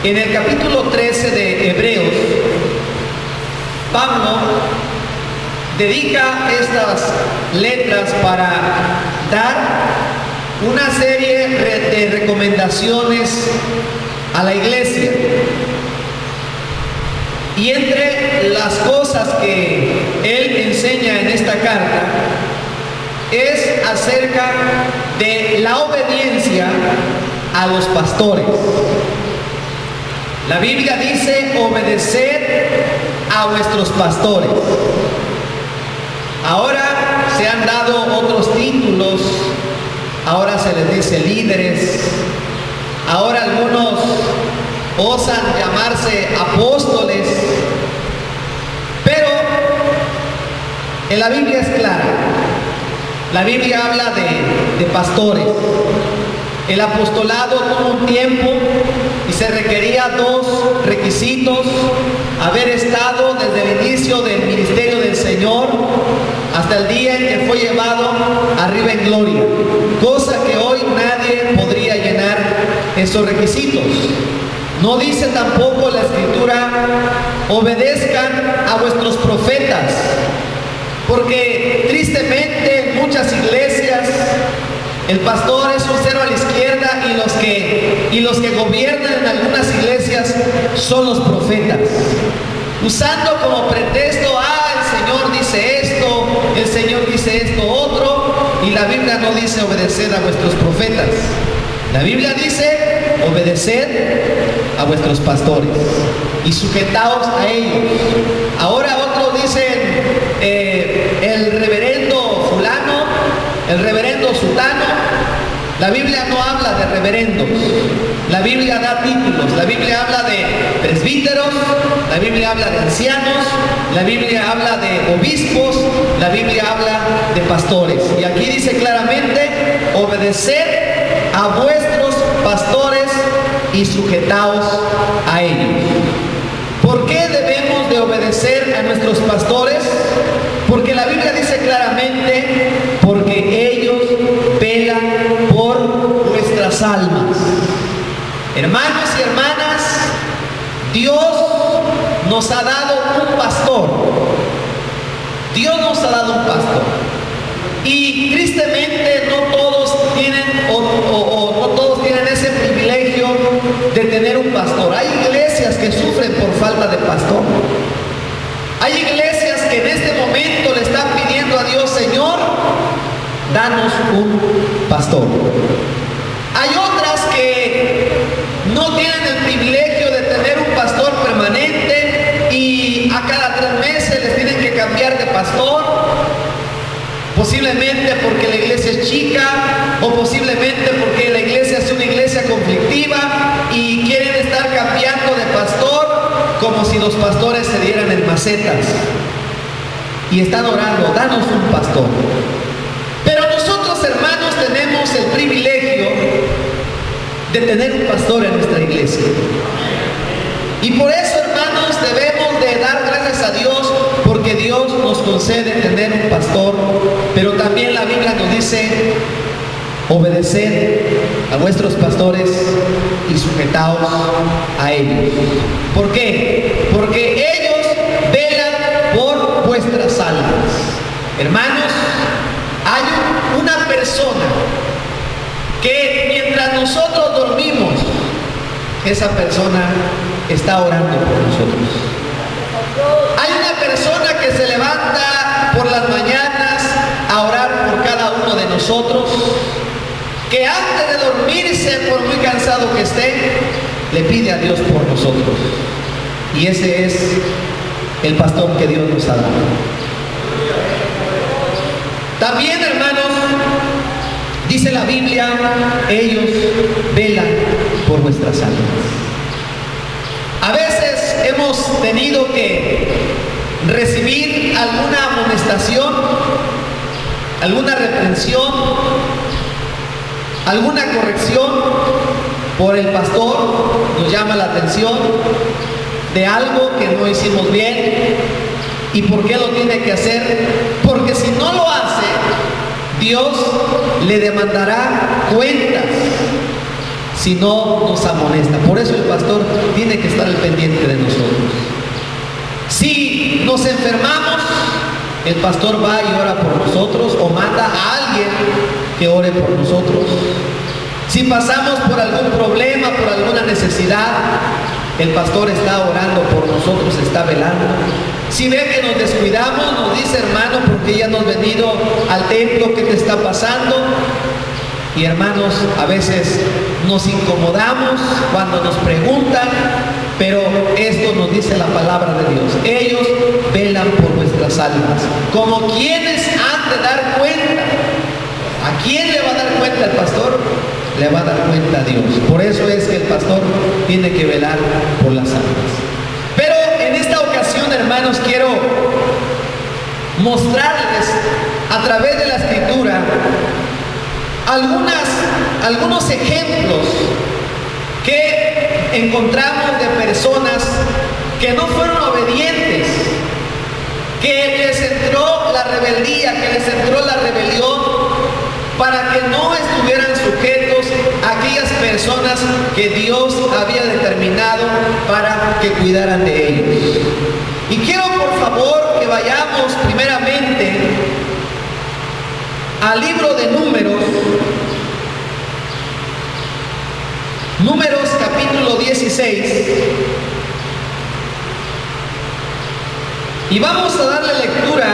En el capítulo 13 de Hebreos, Pablo dedica estas letras para dar una serie de recomendaciones a la iglesia. Y entre las cosas que él enseña en esta carta es acerca de la obediencia a los pastores. La Biblia dice: obedeced a vuestros pastores. Ahora se han dado otros títulos, ahora se les dice líderes, ahora algunos osan llamarse apóstoles, pero en la Biblia es clara. La Biblia habla de pastores. El apostolado tuvo un tiempo y se requería dos requisitos: haber estado desde el inicio del ministerio del Señor hasta el día en que fue llevado arriba en gloria, cosa que hoy nadie podría llenar esos requisitos. No dice tampoco la Escritura: obedezcan a vuestros profetas, porque tristemente en muchas iglesias el pastor es un cero a la izquierda y los que gobiernan en algunas iglesias son los profetas, usando como pretexto: el Señor dice esto, el Señor dice esto otro, y la Biblia no dice obedeced a vuestros profetas. La Biblia dice: obedeced a vuestros pastores y sujetaos a ellos. Ahora otros dicen el reverendo fulano, el reverendo sutano. La Biblia no habla de reverendos, la Biblia da títulos. La Biblia habla de presbíteros, la Biblia habla de ancianos, la Biblia habla de obispos, la Biblia habla de pastores. Y aquí dice claramente: obedeced a vuestros pastores y sujetaos a ellos. ¿Por qué debemos de obedecer a nuestros pastores? Porque la Biblia dice claramente: porque ellos velan por nuestras almas. Hermanos y hermanas, Dios nos ha dado un pastor. Dios nos ha dado un pastor. Y tristemente no todos tienen no todos tienen ese privilegio de tener un pastor. Hay iglesias que sufren por falta de pastor. Hay iglesias que en este momento le están pidiendo a Dios: Señor, danos un pastor. Hay otras que no tienen el privilegio de tener un pastor permanente y a cada 3 meses les tienen que cambiar de pastor, posiblemente porque la iglesia es chica, o posiblemente porque la iglesia es una iglesia conflictiva y quieren estar cambiando de pastor como si los pastores se dieran en macetas, y están orando: danos un pastor. Pero nosotros, hermanos, tenemos el privilegio de tener un pastor en nuestra iglesia, y por eso, hermanos, debemos de dar gracias a Dios, porque Dios nos concede tener un pastor. Pero también la Biblia nos dice: obedeced a vuestros pastores y sujetaos a ellos. ¿Por qué? Porque ellos velan por vuestras almas. Hermanos, hay una persona que mientras nosotros dormimos, esa persona está orando por nosotros. Hay una persona que se levanta por las mañanas a orar por cada uno de nosotros, que antes de dormirse, por muy cansado que esté, le pide a Dios por nosotros. Y ese es el pastor que Dios nos ha dado. También, hermanos, dice la Biblia: ellos velan por vuestras almas. A veces hemos tenido que recibir alguna amonestación, alguna reprensión, alguna corrección por el pastor. Nos llama la atención de algo que no hicimos bien. ¿Y por qué lo tiene que hacer? Porque si no lo hace, Dios le demandará cuentas. si no nos amonesta. Por eso el pastor tiene que estar al pendiente de nosotros. Si nos enfermamos, el pastor va y ora por nosotros o manda a alguien que ore por nosotros. Si pasamos por algún problema, por alguna necesidad, el pastor está orando por nosotros, está velando. Si ve que nos descuidamos, nos dice: hermano, porque ya no has venido al templo, ¿qué te está pasando? Y hermanos, a veces nos incomodamos cuando nos preguntan, pero esto nos dice la palabra de Dios. Ellos velan por nuestras almas. Como quienes han de dar cuenta. ¿A quién le va a dar cuenta el pastor? Le va a dar cuenta a Dios. Por eso es que el pastor tiene que velar por las almas. Pero en esta ocasión, hermanos, quiero mostrarles a través de la Escritura algunos ejemplos que encontramos de personas que no fueron obedientes, que les entró la rebeldía, que les entró la rebelión, para que no estuvieran sujetos a aquellas personas que Dios había determinado para que cuidaran de ellos. Y quiero, por favor, que vayamos primeramente al libro de Números capítulo 16, y vamos a darle lectura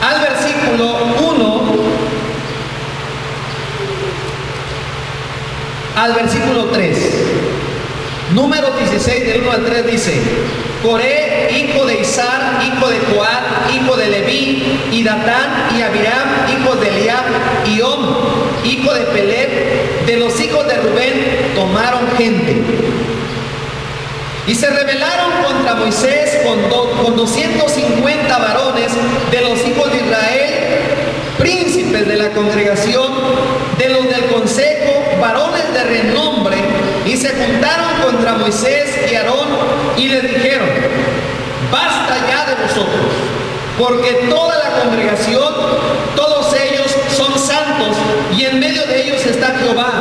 al versículo 1 al versículo 3. Números 16 del 1 al 3 dice: Coré, hijo de Izar, hijo de Coat, hijo de Leví, y Datán y Abiram, hijos de Eliab, y Om, hijo de Peled, de los hijos de Rubén, tomaron gente. Y se rebelaron contra Moisés con 250 varones de los hijos de Israel, príncipes de la congregación, de los del consejo, varones de renombre, y se juntaron contra Moisés y Aarón y les dijeron: basta ya de vosotros, porque toda la congregación, todos ellos son santos, y en medio de ellos está Jehová.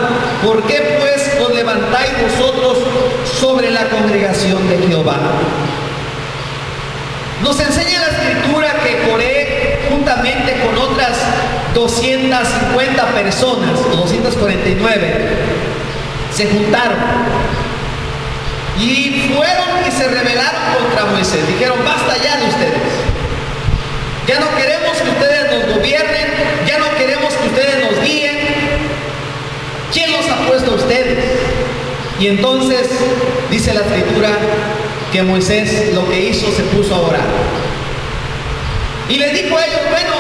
¿Por qué pues os levantáis vosotros sobre la congregación de Jehová? Nos enseña la Escritura que Coré, juntamente con otras 250 personas, o 249, se juntaron y fueron y se rebelaron contra Moisés. Dijeron: basta ya de ustedes, ya no queremos que ustedes nos gobiernen, ya no queremos que ustedes nos guíen. ¿Quién los ha puesto a ustedes? Y entonces dice la Escritura que Moisés lo que hizo, se puso a orar y les dijo a ellos: bueno,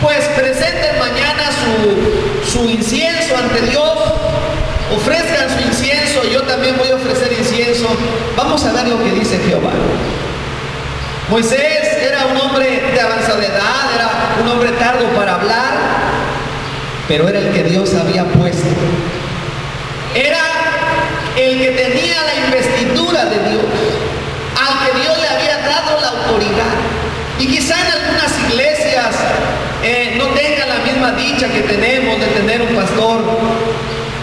pues presenten mañana su incienso ante Dios, ofrezcan su incienso, yo también voy a ofrecer incienso. Vamos a ver lo que dice Jehová. Moisés era un hombre de avanzada edad, era un hombre tardo para hablar, pero era el que Dios había puesto. Era el que tenía la investidura de Dios, al que Dios le había dado la autoridad. Y quizá en algunas iglesias no tengan la misma dicha que tenemos de tener un pastor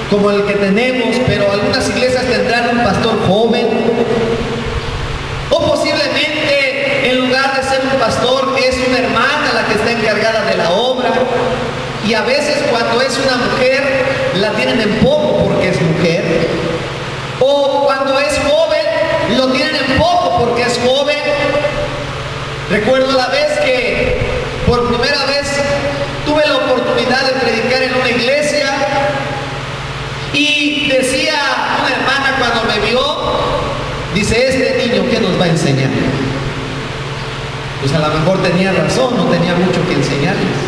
como el que tenemos, pero algunas iglesias tendrán un pastor joven, o posiblemente en lugar de ser un pastor es una hermana la que está encargada de la obra. Y a veces cuando es una mujer la tienen en poco porque es mujer, o cuando es joven lo tienen en poco porque es joven. Recuerdo la vez que por primera vez tuve la oportunidad de predicar en una iglesia y decía una hermana cuando me vio, dice: este niño, ¿qué nos va a enseñar? Pues a lo mejor tenía razón, no tenía mucho que enseñarles.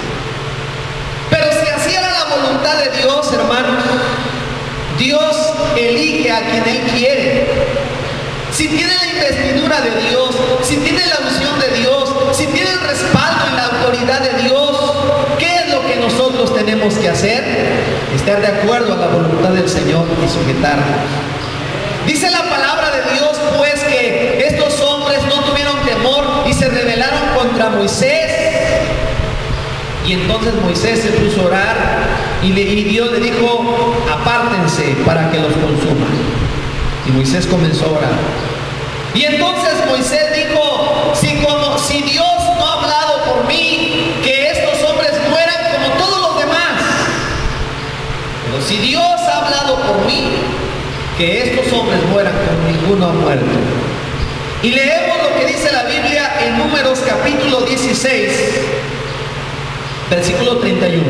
Pero si así era la voluntad de Dios, hermanos, Dios elige a quien Él quiere. Si tiene la investidura de Dios, si tiene la unción de Dios, si tiene el respaldo y la autoridad de Dios, ¿qué es lo que nosotros tenemos que hacer? Estar de acuerdo a la voluntad del Señor y sujetarnos. Dice la palabra de Dios, pues, que estos hombres no tuvieron temor y se rebelaron contra Moisés. Y entonces Moisés se puso a orar y Dios le dijo: apártense para que los consuman. Y Moisés comenzó a orar. Y entonces Moisés dijo: si Dios no ha hablado por mí, que estos hombres mueran como todos los demás. Pero si Dios ha hablado por mí, que estos hombres mueran como ninguno ha muerto. Y leemos lo que dice la Biblia en Números capítulo 16, versículo 31.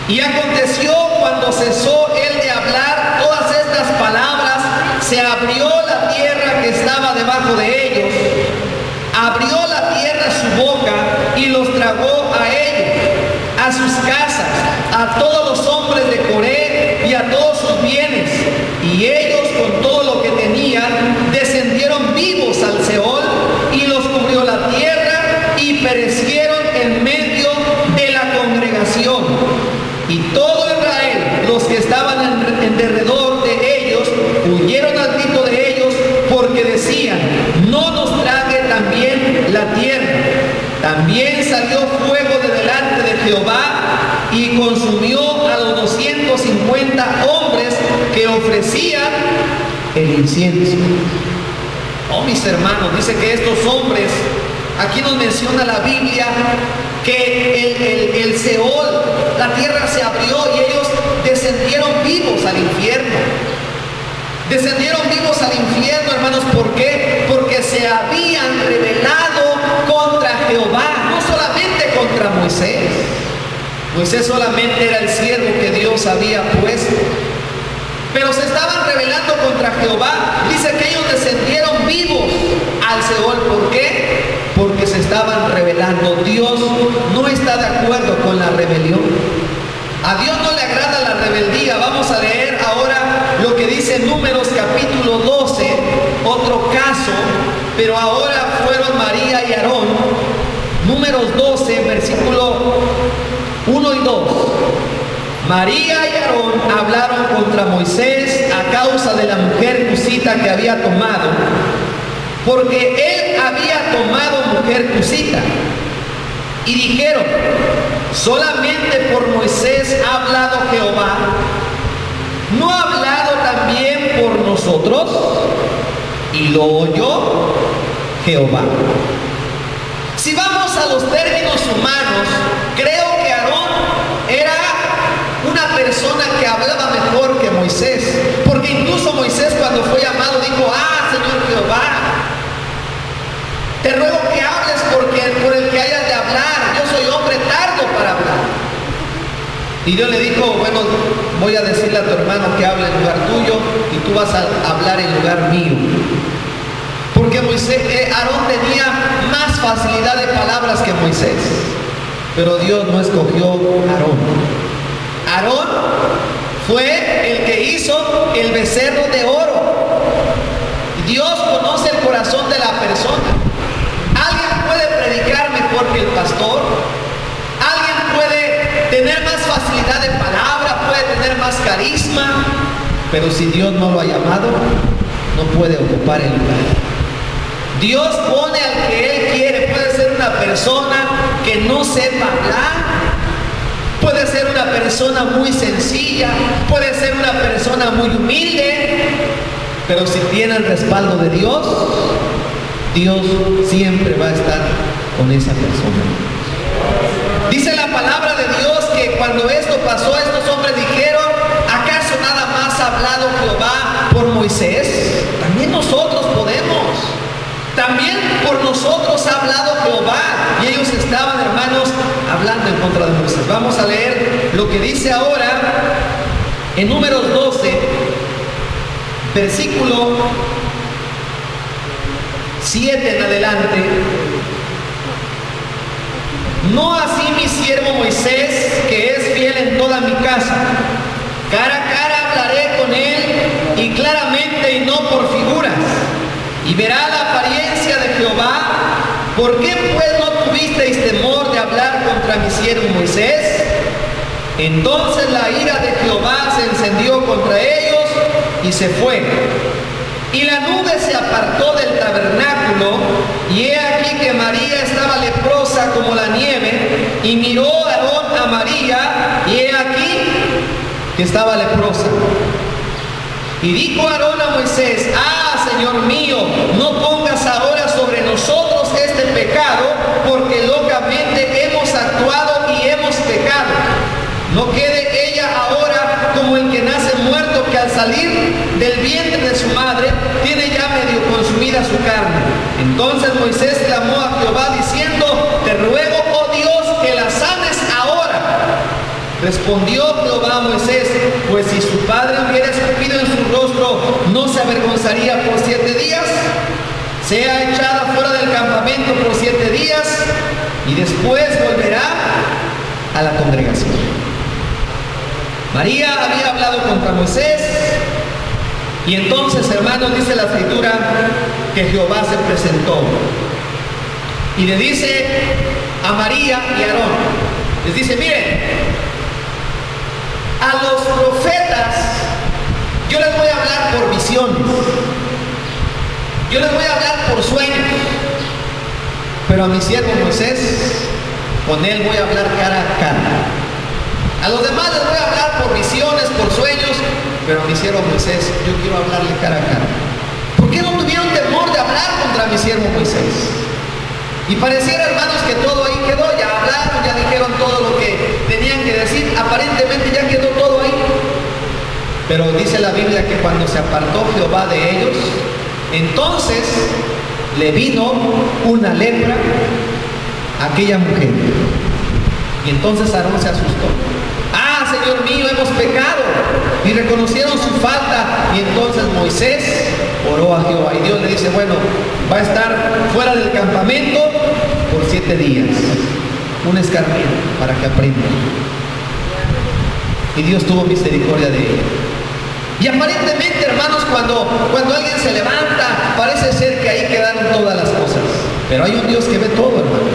Y aconteció cuando cesó él de hablar todas estas palabras, se abrió la tierra que estaba debajo de ellos, abrió la tierra su boca y los tragó a ellos, a sus casas, a todos los hombres de Coré y a todos sus bienes. Y ellos con todo lo que tenían descendieron vivos al Seol, y los cubrió la tierra y perecieron en medio de la congregación. Y todo Israel, los que estaban en derredor de ellos, huyeron al grito de ellos, porque decían: no nos trague también la tierra. También salió fuego de delante de Jehová y consumió a los 250 hombres que ofrecían el incienso. Oh, mis hermanos, dice que estos hombres, aquí nos menciona la Biblia que el Seol, la tierra se abrió y ellos descendieron vivos al infierno. Descendieron vivos al infierno, hermanos. ¿Por qué? Porque se habían rebelado contra Jehová, no solamente contra Moisés. Moisés solamente era el siervo que Dios había puesto, pero se estaban rebelando contra Jehová. Dice que ellos descendieron vivos al Seol. ¿Por qué? Porque se estaban rebelando. Dios no está de acuerdo con la rebelión. A Dios no le agrada la rebeldía. Vamos a leer ahora lo que dice Números capítulo 12, otro caso, pero ahora fueron María y Aarón. Números 12, versículo 1 y 2. María y Aarón hablaron contra Moisés a causa de la mujer cusita que había tomado, porque él había tomado mujer cusita. Y dijeron: solamente por Moisés ha hablado Jehová, ¿no ha hablado también por nosotros? Y lo oyó Jehová. Si vamos a los términos humanos, creo que Aarón era una persona que hablaba mejor que Moisés, porque incluso Moisés, cuando fue llamado, dijo: ah, Señor Jehová, te ruego que hables por el que hayas de hablar, yo soy hombre tardo para hablar. Y Dios le dijo: bueno, voy a decirle a tu hermano que hable en lugar tuyo y tú vas a hablar en lugar mío. Porque Aarón tenía más facilidad de palabras que Moisés, pero Dios no escogió a Aarón. Aarón fue el que hizo el becerro de oro. Dios conoce el corazón de la persona. Alguien puede predicar mejor que el pastor. Alguien puede tener más facilidad de palabra, puede tener más carisma, pero si Dios no lo ha llamado, no puede ocupar el lugar. Dios pone al que Él quiere. Puede ser una persona que no sepa hablar, puede ser una persona muy sencilla, puede ser una persona muy humilde, pero si tiene el respaldo de Dios, Dios siempre va a estar con esa persona. Dice la palabra de Dios que cuando esto pasó, estos hombres dijeron: ¿acaso nada más ha hablado Jehová por Moisés? También nosotros podemos. También por nosotros ha hablado Jehová. Y ellos estaban, hermanos, hablando en contra de Moisés. Vamos a leer lo que dice ahora en Números 12, versículo 7 en adelante. No así mi siervo Moisés, que es fiel en toda mi casa. Cara a cara hablaré con él, y claramente y no por figuras. Y verá la apariencia de Jehová. ¿Por qué pues no tuvisteis temor de hablar contra mi siervo Moisés? Entonces la ira de Jehová se encendió contra ellos y se fue. Y la nube se apartó del tabernáculo, y he aquí que María estaba leprosa como la nieve, y miró a Aarón a María, y he aquí que estaba leprosa. Y dijo Aarón a Moisés: ah, Señor mío, no pongas ahora sobre nosotros este pecado, porque locamente hemos actuado y hemos pecado. No quede ella ahora como el que nace muerto, que al salir del vientre de su madre tiene ya medio consumida su carne. Entonces Moisés clamó a Jehová diciendo: te ruego, oh Dios, que la sanes ahora. Respondió Jehová a Moisés: pues si su padre hubiera escupido en su rostro, ¿no se avergonzaría por 7 días? Sea echada fuera del campamento por 7 días, y después volverá a la congregación. María había hablado contra Moisés, y entonces, hermanos, dice la Escritura que Jehová se presentó y le dice a María y a Aarón, les dice: miren, a los profetas yo les voy a hablar por visiones, yo les voy a hablar por sueños, pero a mi siervo Moisés, con él voy a hablar cara a cara. A los demás les voy a hablar por visiones, por sueños, pero a mi siervo Moisés yo quiero hablarle cara a cara. ¿Por qué no tuvieron temor de hablar contra mi siervo Moisés? Y pareciera, hermanos, que todo ahí quedó, ya hablaron, ya dijeron todo lo que tenían que decir, aparentemente ya quedó todo ahí. Pero dice la Biblia que cuando se apartó Jehová de ellos, entonces le vino una lepra a aquella mujer. Y entonces Aarón se asustó. Ah, Señor mío, hemos pecado. Y reconocieron su falta. Y entonces Moisés oró a Jehová. Y Dios le dice: bueno, va a estar fuera del campamento por 7 días. Un escarmiento para que aprenda. Y Dios tuvo misericordia de ella. Y aparentemente, hermanos, cuando alguien se levanta, parece ser que ahí quedaron todas las cosas. Pero hay un Dios que ve todo, hermanos.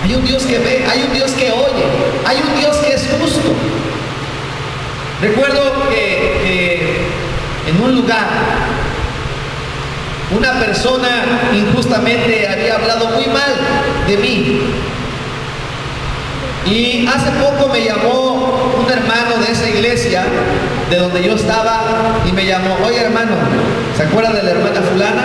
Hay un Dios que ve, hay un Dios que oye, hay un Dios que es justo. Recuerdo que en un lugar una persona injustamente había hablado muy mal de mí. Y hace poco me llamó un hermano de esa iglesia de donde yo estaba y me llamó: oye, hermano, ¿se acuerda de la hermana fulana?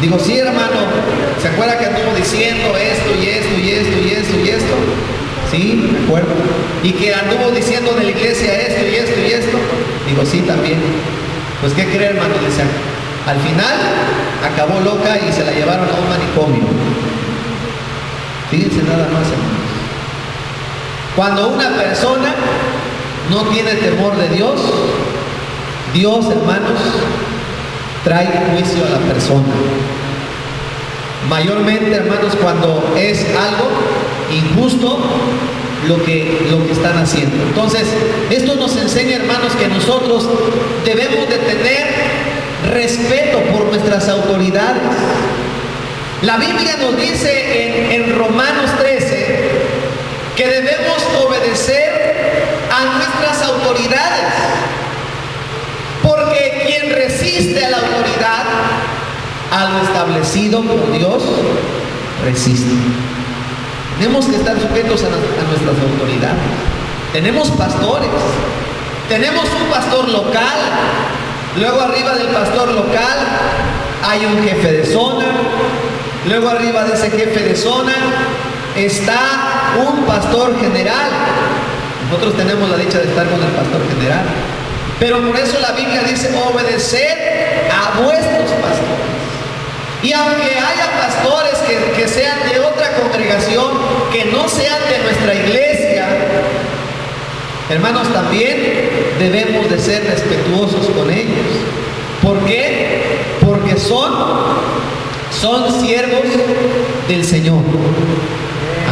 Digo: sí, hermano. ¿Se acuerda que anduvo diciendo esto y esto y esto y esto y esto? Sí, me acuerdo. ¿Y que anduvo diciendo de la iglesia esto y esto y esto? Digo: sí, también. Pues, ¿qué cree, hermano? Dice: al final acabó loca y se la llevaron a un manicomio. Fíjense nada más, hermanos. Cuando una persona no tiene temor de Dios, Dios, hermanos, trae juicio a la persona. Mayormente, hermanos, cuando es algo injusto lo que están haciendo. Entonces, esto nos enseña, hermanos, que nosotros debemos de tener respeto por nuestras autoridades. La Biblia nos dice en Romanos 13 que debemos obedecer a nuestras autoridades, porque quien resiste a la autoridad, a lo establecido por Dios, resiste. Tenemos que estar sujetos a nuestras autoridades. Tenemos pastores, tenemos un pastor local, luego arriba del pastor local hay un jefe de zona, luego arriba de ese jefe de zona está un pastor general. Nosotros tenemos la dicha de estar con el pastor general, pero por eso la Biblia dice: obedecer a vuestros pastores. Y aunque haya pastores que sean de otra congregación, que no sean de nuestra iglesia, hermanos, también debemos de ser respetuosos con ellos. ¿Por qué? Porque son siervos del Señor.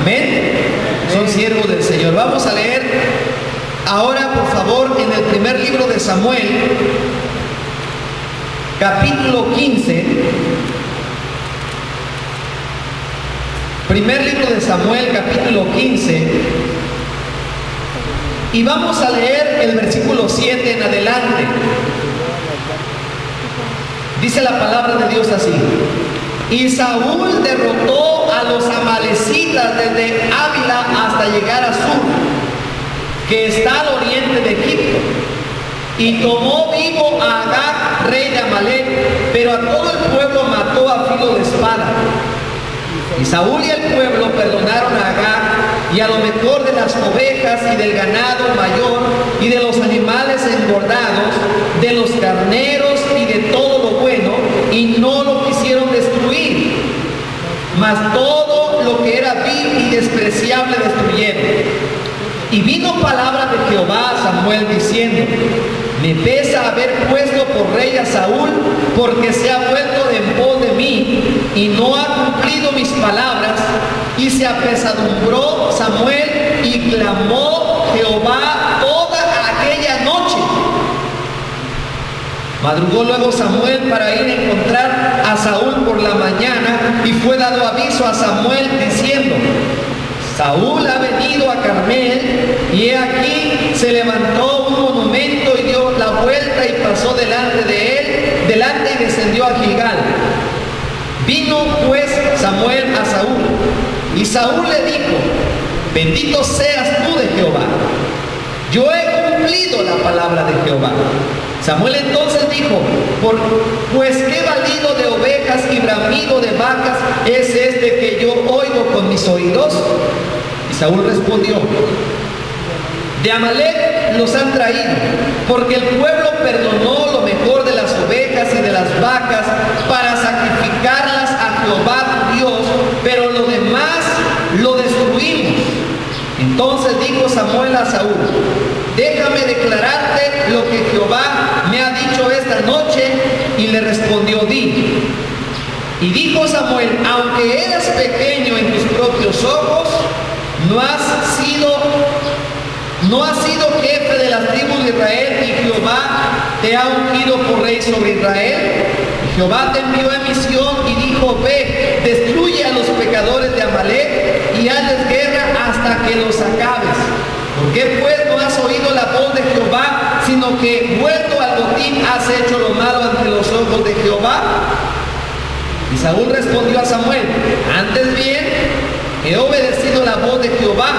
Amén. Son siervos del Señor. Vamos a leer ahora, por favor, en el primer libro de Samuel, capítulo 15. Primer libro de Samuel, capítulo 15. Y vamos a leer el versículo 7 en adelante. Dice la palabra de Dios así: y Saúl derrotó a los amalecitas desde Ávila hasta llegar a Sur, que está al oriente de Egipto, y tomó vivo a Agag, rey de Amalec, pero a todo el pueblo mató a filo de espada. Y Saúl y el pueblo perdonaron a Agag y a lo mejor de las ovejas y del ganado mayor y de los animales engordados, de los carneros y de todo lo bueno, y no lo quisieron destruir, mas todo lo que era vil y despreciable destruyeron. Y vino palabra de Jehová a Samuel diciendo: me pesa haber puesto por rey a Saúl, porque se ha vuelto de en pos de mí y no ha cumplido mis palabras. Y se apesadumbró Samuel y clamó Jehová toda aquella noche. Madrugó luego Samuel para ir a encontrar a Saúl por la mañana, y fue dado aviso a Samuel diciendo: Saúl ha venido a Carmel, y he aquí se levantó un monumento y dio la vuelta y pasó delante de él, delante y descendió a Gilgal. Vino pues Samuel a Saúl, y Saúl le dijo: bendito seas tú de Jehová, yo he cumplido la palabra de Jehová. Samuel entonces dijo: pues qué balido de ovejas y bramido de vacas es este que yo oigo con mis oídos. Y Saúl respondió: de Amalec los han traído, porque el pueblo perdonó lo mejor de las ovejas y de las vacas para sacrificarlas a Jehová tu Dios, pero lo demás lo destruimos. Entonces dijo Samuel a Saúl: déjame declararte lo que Jehová me ha dicho esta noche. Y le respondió: di. Y dijo Samuel: aunque eras pequeño en tus propios ojos, no has sido jefe de las tribus de Israel, y Jehová te ha ungido por rey sobre Israel. Y Jehová te envió en misión y dijo: ve, destruye a los pecadores de Amalec y hazles guerra hasta que los acabes. ¿Por qué pues no has oído la voz de Jehová, sino que vuelto al botín has hecho lo malo ante los ojos de Jehová? Y Saúl respondió a Samuel: antes bien, he obedecido la voz de Jehová,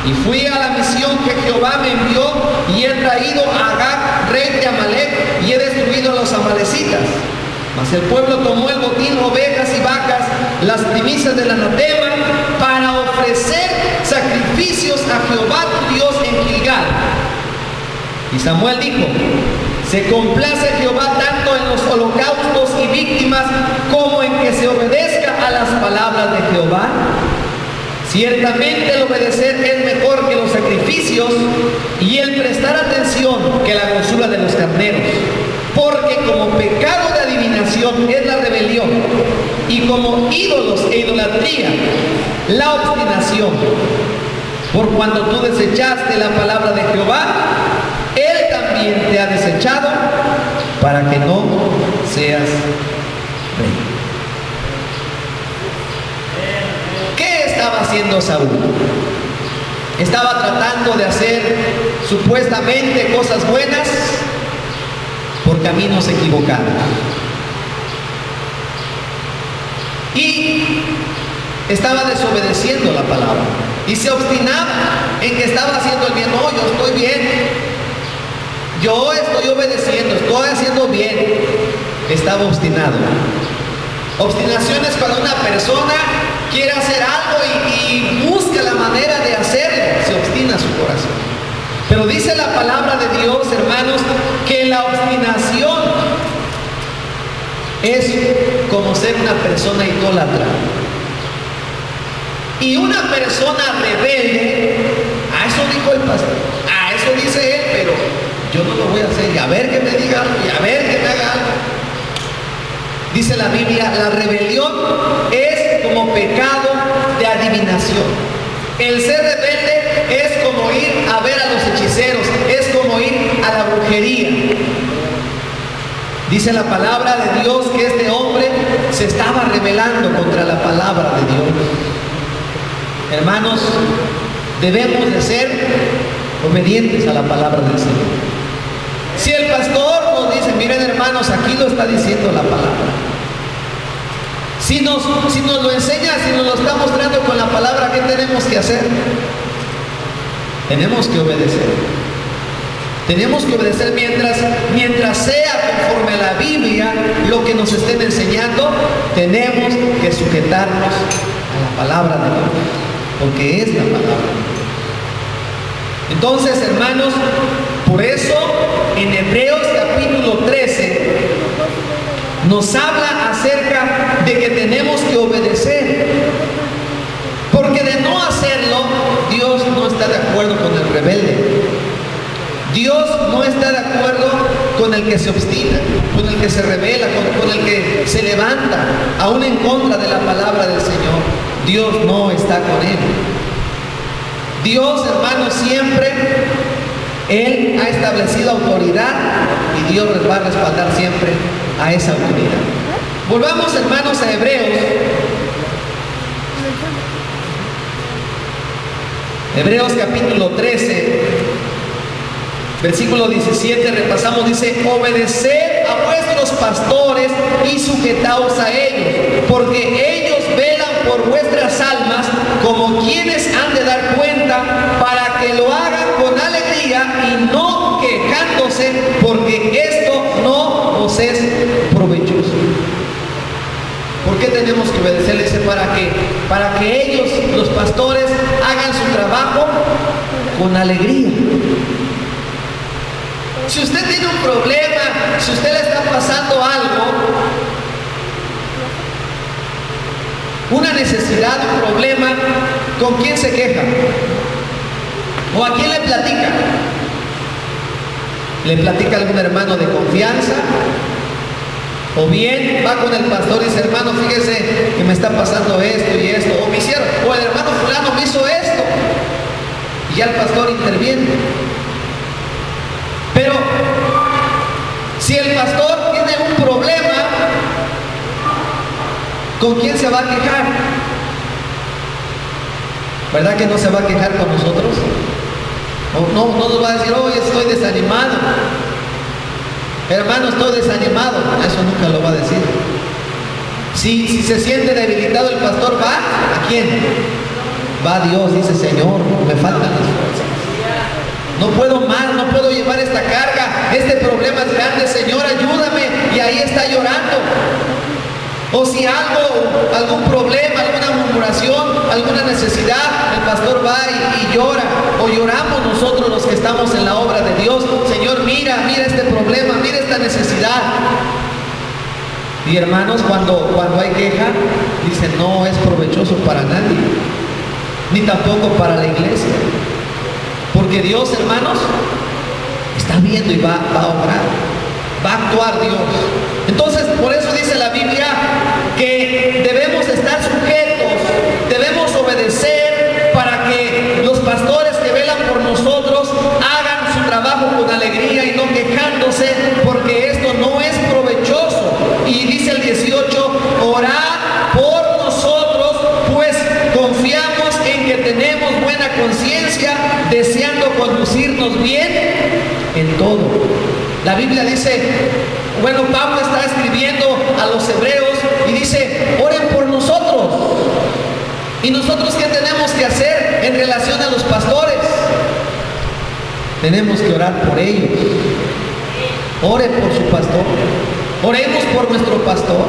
y fui a la misión que Jehová me envió, y he traído a Agag, rey de Amalec, y he destruido a los amalecitas. Mas el pueblo tomó el botín, ovejas y vacas, las primicias del anatema, para ofrecer sacrificios a Jehová tu Dios en Gilgal. Y Samuel dijo: se complace Jehová tanto en los holocaustos y víctimas como en que se obedezca a las palabras de Jehová. Ciertamente el obedecer es mejor que los sacrificios, y el prestar atención que la grosura de los carneros. Porque como pecado de adivinación es la rebelión, y como ídolos e idolatría la obstinación. Por cuando tú desechaste la palabra de Jehová, Él también te ha desechado, para que no seas rey. ¿Qué estaba haciendo Saúl? Estaba tratando de hacer supuestamente cosas buenas por caminos equivocados. Y estaba desobedeciendo la palabra. Y se obstinaba en que estaba haciendo el bien. No, yo estoy bien. Yo estoy obedeciendo, estoy haciendo bien. Estaba obstinado. Obstinación es cuando una persona quiere hacer algo y busca la manera de hacerlo. Se obstina su corazón. Pero dice la palabra de Dios, hermanos, que la obstinación es como ser una persona idólatra. Y una persona rebelde, a eso dijo el pastor, a eso dice él, pero yo no lo voy a hacer, y a ver que me diga algo, y a ver que me haga algo. Dice la Biblia: la rebelión es como pecado de adivinación. El ser rebelde es como ir a ver a los hechiceros, es como ir a la brujería. Dice la palabra de Dios que este hombre se estaba rebelando contra la palabra de Dios. Hermanos, debemos de ser obedientes a la palabra del Señor. Si el pastor nos dice: miren hermanos, aquí lo está diciendo la palabra. Si nos lo enseña, si nos lo está mostrando con la palabra, ¿qué tenemos que hacer? Tenemos que obedecer. Tenemos que obedecer mientras sea conforme a la Biblia lo que nos estén enseñando. Tenemos que sujetarnos a la palabra de Dios, porque es la palabra. Entonces, hermanos, por eso en Hebreos capítulo 13 nos habla acerca de que tenemos que obedecer, porque de no hacerlo, Dios no está de acuerdo con el rebelde. Dios no está de acuerdo con el que se obstina, con el que se rebela, con el que se levanta, aún en contra de la palabra del Señor. Dios no está con él. Dios, hermanos, siempre Él ha establecido autoridad y Dios les va a respaldar siempre a esa autoridad. Volvamos, hermanos, a Hebreos. Hebreos capítulo 13, versículo 17, repasamos, dice: obedeced a vuestros pastores y sujetaos a ellos, porque ellos velan por vuestras almas como quienes han de dar cuenta, para que lo hagan con alegría y no quejándose, porque esto no os es provechoso. ¿Por qué tenemos que obedecer? Dice, para que ellos, los pastores, hagan su trabajo con alegría. Si usted tiene un problema, si usted le está pasando algo, una necesidad, un problema, ¿con quién se queja? ¿O a quién le platica? ¿Le platica a algún hermano de confianza? O bien va con el pastor y dice: hermano, fíjese que me está pasando esto y esto, o me hicieron, o el hermano fulano me hizo esto, y ya el pastor interviene. Pero si el pastor tiene un problema, ¿con quién se va a quejar? ¿Verdad que no se va a quejar con nosotros? No nos va a decir: hoy estoy desanimado, hermano, estoy desanimado. Eso nunca lo va a decir. Si se siente debilitado el pastor, ¿va a quién? Va a Dios. Dice: Señor, me faltan las fuerzas, no puedo más, no puedo llevar esta carga, este problema es grande, Señor, ayúdame. Y ahí está llorando. O si algún problema, alguna murmuración, alguna necesidad, el pastor va y llora. O lloramos nosotros los que estamos en la obra de Dios: Señor, mira este problema, mira esta necesidad. Y hermanos, cuando hay queja, dicen: no es provechoso para nadie, ni tampoco para la iglesia. Porque Dios, hermanos, está viendo y va a obrar, va a actuar Dios. Entonces, por eso dice la Biblia que debemos estar sujetos, debemos obedecer, para que los pastores que velan por nosotros hagan su trabajo con alegría y no quejándose, porque esto no es provechoso. Y dice el 18: orad por nosotros, pues confiamos en que tenemos buena conciencia, deseando conducirnos bien en todo. La Biblia dice, Pablo está escribiendo a los hebreos y dice: oren por nosotros. ¿Y nosotros qué tenemos que hacer en relación a los pastores? Tenemos que orar por ellos. Ore por su pastor. Oremos por nuestro pastor.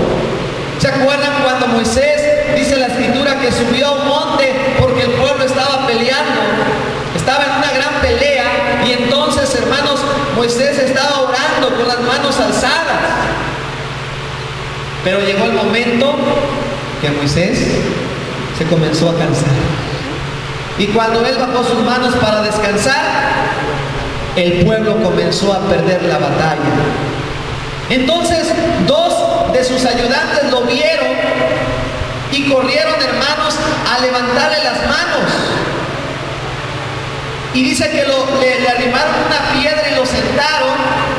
¿Se acuerdan cuando Moisés, dice la escritura, que subió a un monte porque el pueblo estaba peleando? Estaba en una gran pelea, y entonces, hermanos, Moisés estaba orando con las manos alzadas. Pero llegó el momento que Moisés se comenzó a cansar. Y cuando él bajó sus manos para descansar, el pueblo comenzó a perder la batalla. Entonces, dos de sus ayudantes lo vieron y corrieron, hermanos, a levantarle las manos. Y dice que le arrimaron una piedra y lo sentaron,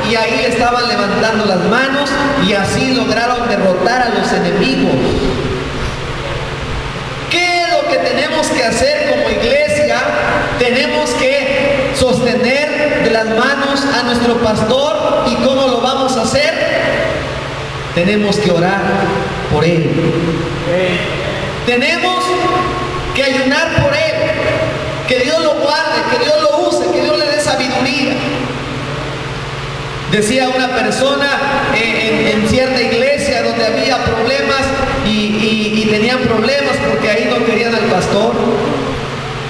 y ahí le estaban levantando las manos, y así lograron derrotar a los enemigos. ¿Qué es lo que tenemos que hacer como iglesia? Tenemos que sostener de las manos a nuestro pastor. ¿Y cómo lo vamos a hacer? tenemos que orar por él. Tenemos que ayunar por él, que Dios lo guarde, que Dios lo use, que Dios le dé sabiduría. Decía una persona en cierta iglesia donde había problemas y tenían problemas porque ahí no querían al pastor,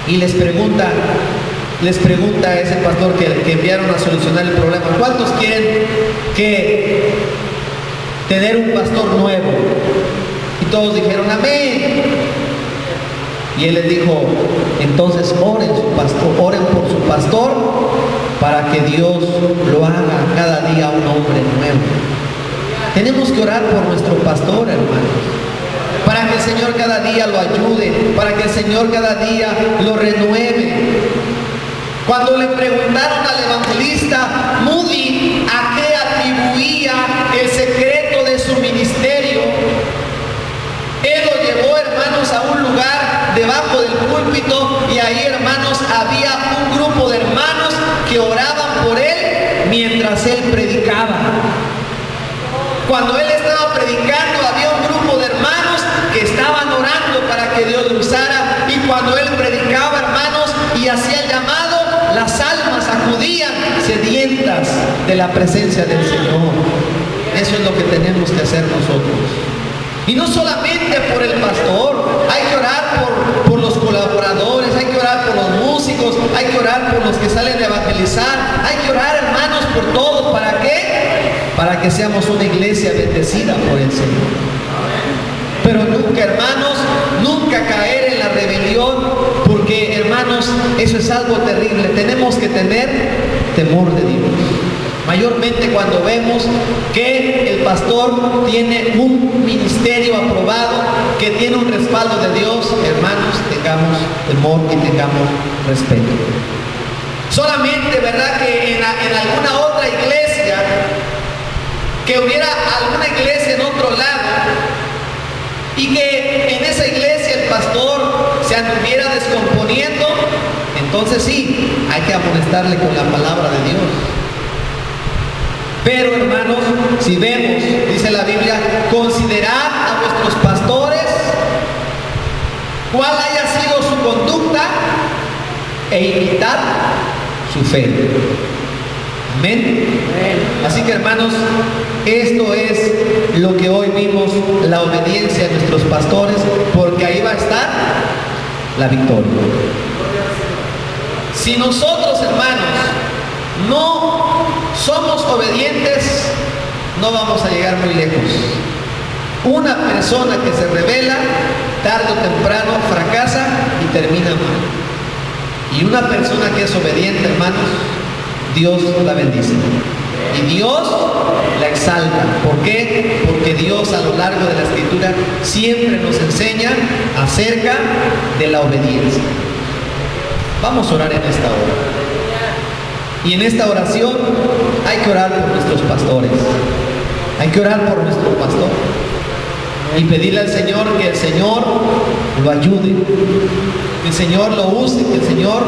y les pregunta a ese pastor que enviaron a solucionar el problema: ¿cuántos quieren tener un pastor nuevo? Y todos dijeron amén. Y él les dijo: entonces oren por su pastor, para que Dios lo haga cada día un hombre nuevo. Tenemos que orar por nuestro pastor, hermanos, para que el Señor cada día lo ayude, para que el Señor cada día lo renueve. Cuando le preguntaron al evangelista Moody a qué atribuía el secreto de su ministerio, él lo llevó, hermanos, a un lugar debajo del púlpito, y ahí, hermanos, había un grupo de hermanos que oraban por él mientras él predicaba. Cuando él estaba predicando, había un grupo de hermanos que estaban orando para que Dios lo usara, y cuando él predicaba, hermanos, y hacía el llamado, las almas acudían sedientas de la presencia del Señor. Eso es lo que tenemos que hacer nosotros. Y no solamente por el pastor, hay que orar por los colaboradores, hay que orar por los músicos, hay que orar por los que salen de evangelizar, hay que orar, hermanos, por todos. ¿Para qué? Para que seamos una iglesia bendecida por el Señor. Pero nunca, hermanos, nunca caer en la rebelión, porque, hermanos, eso es algo terrible. Tenemos que tener temor de Dios. Mayormente cuando vemos que el pastor tiene un ministerio aprobado, que tiene un respaldo de Dios, hermanos, tengamos temor y tengamos respeto. Solamente, ¿verdad?, que en alguna otra iglesia, que hubiera alguna iglesia en otro lado, y que en esa iglesia el pastor se anduviera descomponiendo, entonces sí, hay que amonestarle con la palabra de Dios. Pero, hermanos, si vemos, dice la Biblia, considerad a vuestros pastores, cuál haya sido su conducta, e imitad su fe. Amén. Así que, hermanos, esto es lo que hoy vimos, la obediencia de nuestros pastores, porque ahí va a estar la victoria. Si nosotros, hermanos, no somos obedientes, no vamos a llegar muy lejos. Una persona que se rebela, tarde o temprano fracasa y termina mal. Y una persona que es obediente, hermanos, Dios la bendice. Y Dios la exalta. ¿Por qué? Porque Dios, a lo largo de la Escritura, siempre nos enseña acerca de la obediencia. Vamos a orar en esta hora. Y en esta oración hay que orar por nuestros pastores. Hay que orar por nuestro pastor. Y pedirle al Señor que el Señor lo ayude. Que el Señor lo use, que el Señor